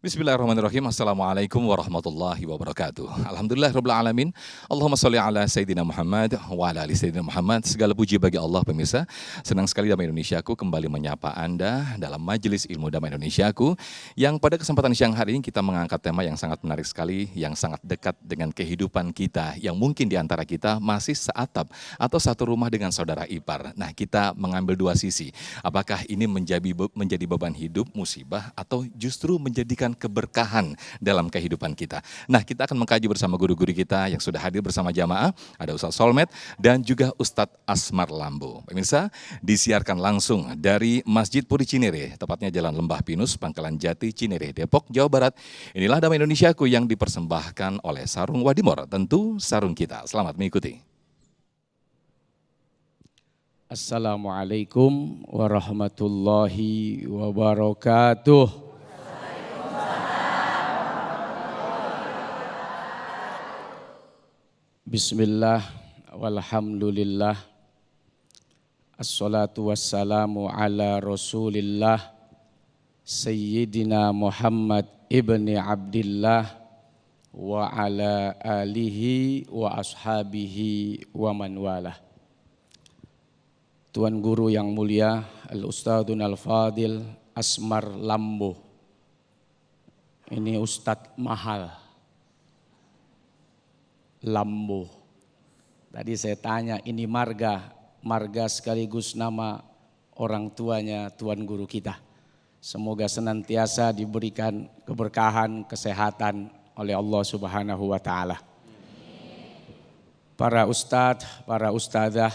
Bismillahirrahmanirrahim. Assalamualaikum warahmatullahi wabarakatuh. Alhamdulillah rabbil alamin. Allahumma sholli ala Sayyidina Muhammad wa ala ali Sayyidina Muhammad. Segala puji bagi Allah pemirsa. Senang sekali Damai Indonesiaku kembali menyapa Anda dalam Majelis Ilmu Damai Indonesiaku, yang pada kesempatan siang hari ini kita mengangkat tema yang sangat menarik sekali, yang sangat dekat dengan kehidupan kita, yang mungkin di antara kita masih seatap atau satu rumah dengan saudara ipar. Nah, kita mengambil dua sisi. Apakah ini menjadi beban hidup, musibah, atau justru menjadikan keberkahan dalam kehidupan kita. Nah, kita akan mengkaji bersama guru-guru kita yang sudah hadir bersama jamaah. Ada Ustaz Solmed dan juga Ustadz Asmar Lambo. Pemirsa, disiarkan langsung dari Masjid Puri Cinere, tepatnya Jalan Lembah Pinus, Pangkalan Jati, Cinere, Depok, Jawa Barat. Inilah Damai Indonesiaku yang dipersembahkan oleh Sarung Wadimor, tentu sarung kita. Selamat mengikuti. Assalamualaikum warahmatullahi wabarakatuh. Bismillah walhamdulillah. Assalatu wassalamu ala Rasulillah Sayyidina Muhammad ibni Abdillah wa ala alihi wa ashabihi wa man walah. Tuan Guru yang mulia Al-Ustadzun Al-Fadil Asmar Lambo. Ini Ustadz mahal, Lambo. Tadi saya tanya, ini marga sekaligus nama orang tuanya Tuan Guru kita. Semoga senantiasa diberikan keberkahan, kesehatan oleh Allah Subhanahu wa Ta'ala. Para ustadz, para ustadzah,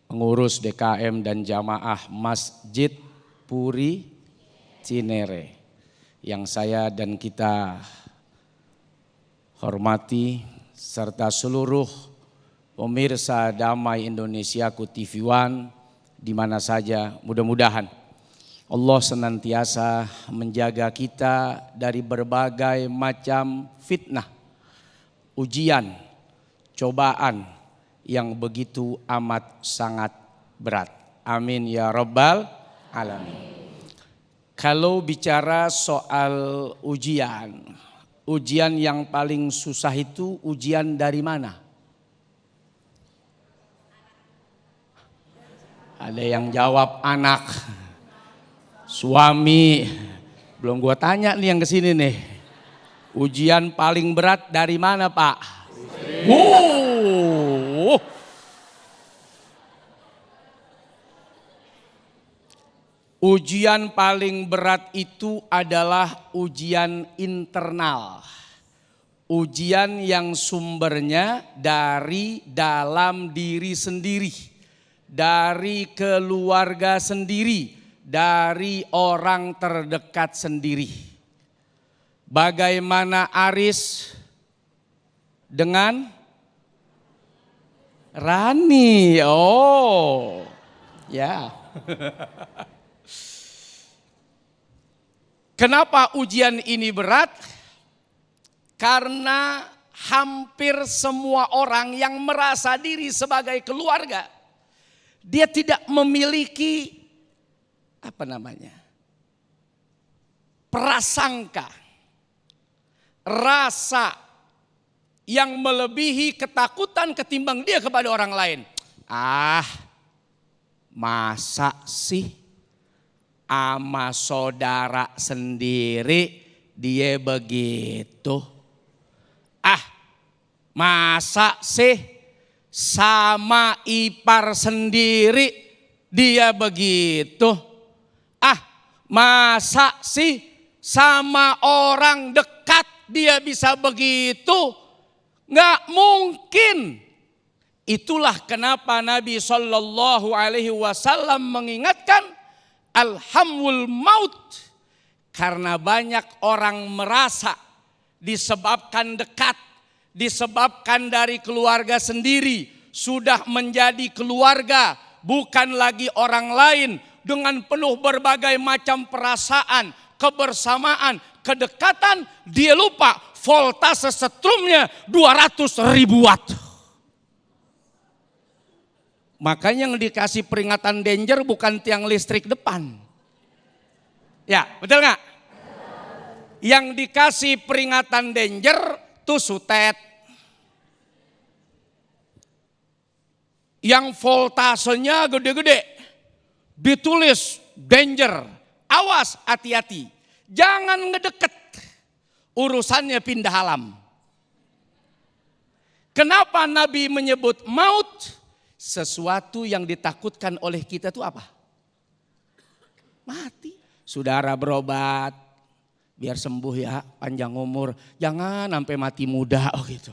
pengurus DKM dan jamaah Masjid Puri Cinere yang saya dan kita hormati, serta seluruh pemirsa Damai Indonesiaku TV One di mana saja, mudah-mudahan Allah senantiasa menjaga kita dari berbagai macam fitnah, ujian, cobaan yang begitu amat sangat berat. Amin ya rabbal alamin. Kalau bicara soal ujian yang paling susah itu ujian dari mana? Ada yang jawab anak, suami. Belum gua tanya nih yang kesini nih. Ujian paling berat dari mana, Pak? Ujian paling berat itu adalah ujian internal. Ujian yang sumbernya dari dalam diri sendiri, dari keluarga sendiri, dari orang terdekat sendiri. Bagaimana Aris dengan Rani? Oh, ya. Kenapa ujian ini berat? Karena hampir semua orang yang merasa diri sebagai keluarga, dia tidak memiliki prasangka, rasa yang melebihi ketakutan ketimbang dia kepada orang lain. Masa sih ama saudara sendiri dia begitu? Masa sih sama ipar sendiri dia begitu? Masa sih sama orang dekat dia bisa begitu? Nggak mungkin. Itulah kenapa Nabi Shallallahu Alaihi Wasallam mengingatkan alhamul maut. Karena banyak orang merasa disebabkan dekat, disebabkan dari keluarga sendiri, sudah menjadi keluarga, bukan lagi orang lain, dengan penuh berbagai macam perasaan, kebersamaan, kedekatan, dia lupa voltase setrumnya 200.000 watt. Makanya yang dikasih peringatan danger bukan tiang listrik depan. Ya, betul nggak? Yang dikasih peringatan danger tuh sutet. Yang voltasenya gede-gede ditulis danger. Awas, hati-hati. Jangan ngedeket. Urusannya pindah alam. Kenapa Nabi menyebut maut? Sesuatu yang ditakutkan oleh kita itu apa? Mati. Saudara berobat, biar sembuh ya, panjang umur. Jangan sampai mati muda, oh gitu.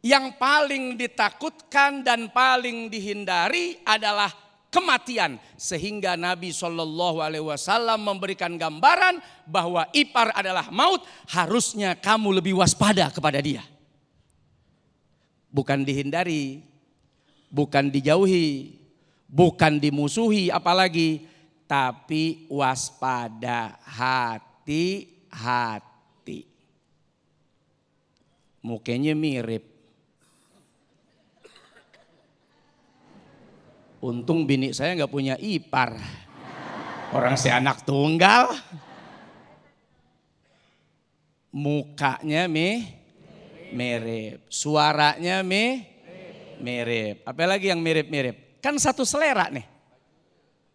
Yang paling ditakutkan dan paling dihindari adalah kematian. Sehingga Nabi SAW memberikan gambaran bahwa ipar adalah maut. Harusnya kamu lebih waspada kepada dia. Bukan dihindari, bukan dijauhi, bukan dimusuhi apalagi. Tapi waspada, hati-hati. Mukanya mirip. Untung bini saya nggak punya ipar. Orang saya anak tunggal. Mukanya mirip. Suaranya mirip. Apalagi yang mirip-mirip. Kan satu selera nih.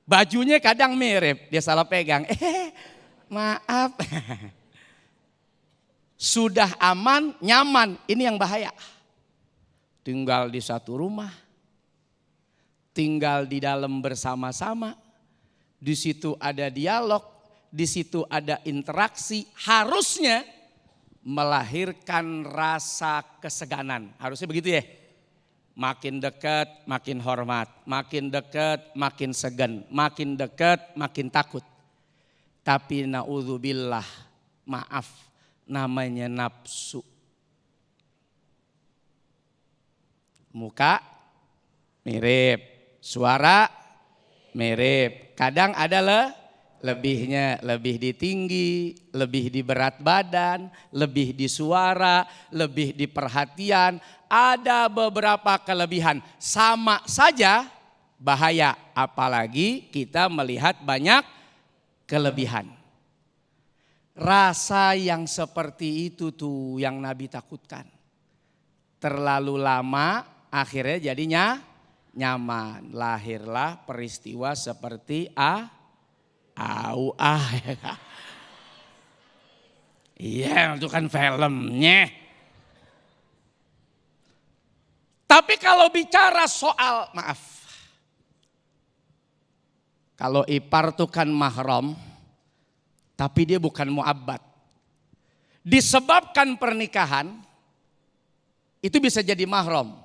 Bajunya kadang mirip. Dia salah pegang. Maaf. Sudah aman, nyaman. Ini yang bahaya. Tinggal di satu rumah. Tinggal di dalam bersama-sama, di situ ada dialog, di situ ada interaksi, harusnya melahirkan rasa keseganan. Harusnya begitu ya. Makin dekat, makin hormat, makin dekat, makin segan, makin dekat, makin takut. Tapi naudzubillah, maaf, namanya nafsu. Muka mirip. Suara mirip, kadang ada lebihnya, lebih di tinggi, lebih di berat badan, lebih di suara, lebih di perhatian. Ada beberapa kelebihan, sama saja bahaya, apalagi kita melihat banyak kelebihan. Rasa yang seperti itu tuh yang Nabi takutkan. Terlalu lama akhirnya jadinya nyaman. Lahirlah peristiwa seperti Iya, itu kan filmnya. Tapi kalau bicara soal, maaf. Kalau ipar itu kan mahram, tapi dia bukan mu'abbad. Disebabkan pernikahan, itu bisa jadi mahram.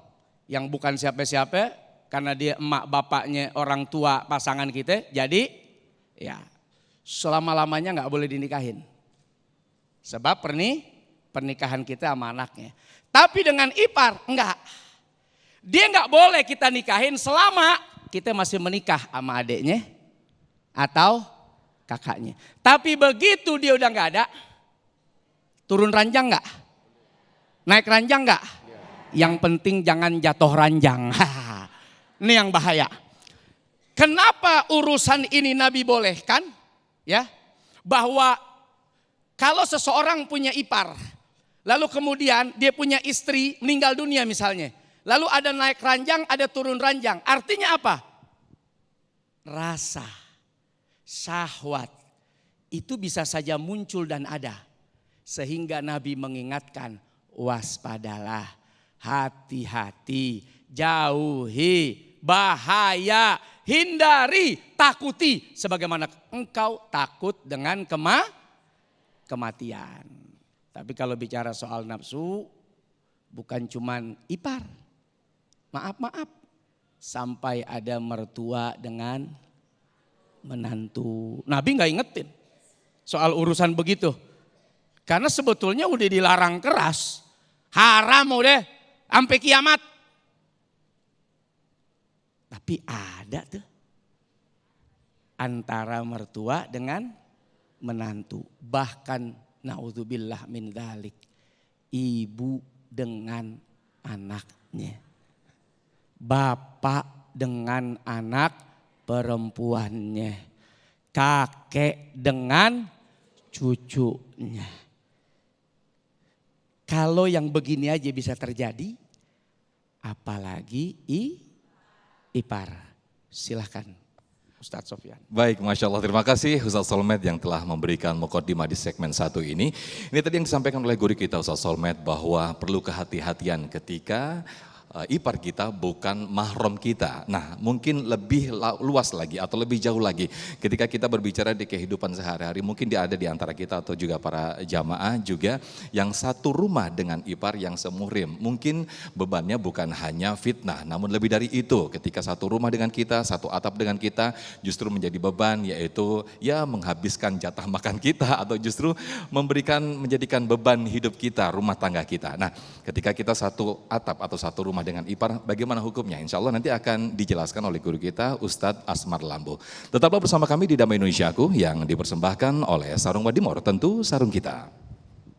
Yang bukan siapa-siapa, karena dia emak bapaknya orang tua pasangan kita, jadi ya selama-lamanya gak boleh dinikahin. Sebab pernikahan kita sama anaknya. Tapi dengan ipar enggak. Dia gak boleh kita nikahin selama kita masih menikah sama adiknya atau kakaknya. Tapi begitu dia udah gak ada, turun ranjang gak? Naik ranjang gak? Yang penting jangan jatuh ranjang. Ini yang bahaya. Kenapa urusan ini Nabi bolehkan? Ya, bahwa kalau seseorang punya ipar, lalu kemudian dia punya istri meninggal dunia misalnya. Lalu ada naik ranjang, ada turun ranjang. Artinya apa? Rasa, syahwat, itu bisa saja muncul dan ada. Sehingga Nabi mengingatkan, waspadalah, hati-hati, jauhi, bahaya, hindari, takuti. Sebagaimana engkau takut dengan kematian. Tapi kalau bicara soal nafsu, bukan cuman ipar. Maaf, sampai ada mertua dengan menantu. Nabi gak ingetin soal urusan begitu. Karena sebetulnya udah dilarang keras. Haram udah sampai kiamat. Tapi ada tuh antara mertua dengan menantu. Bahkan naudzubillah min dzalik, ibu dengan anaknya. Bapak dengan anak perempuannya. kakek dengan cucunya. Kalau yang begini aja bisa terjadi, apalagi ipar. Silahkan Ustadz Sofyan. Baik, Masya Allah. Terima kasih Ustadz Solmed yang telah memberikan mukadimah di segmen 1 ini. Ini tadi yang disampaikan oleh guru kita Ustadz Solmed bahwa perlu kehati-hatian ketika ipar kita bukan mahram kita. Nah, mungkin lebih luas lagi atau lebih jauh lagi ketika kita berbicara di kehidupan sehari-hari, mungkin dia ada di antara kita atau juga para jamaah juga yang satu rumah dengan ipar yang semuhrim. Mungkin bebannya bukan hanya fitnah, namun lebih dari itu. Ketika satu rumah dengan kita, satu atap dengan kita, justru menjadi beban, yaitu ya menghabiskan jatah makan kita atau justru menjadikan beban hidup kita, rumah tangga kita. Nah, ketika kita satu atap atau satu rumah dengan ipar, bagaimana hukumnya? Insya Allah nanti akan dijelaskan oleh guru kita Ustadz Asmar Lambo. Tetaplah bersama kami di Damai Indonesiaku yang dipersembahkan oleh Sarung Wadimor, tentu sarung kita.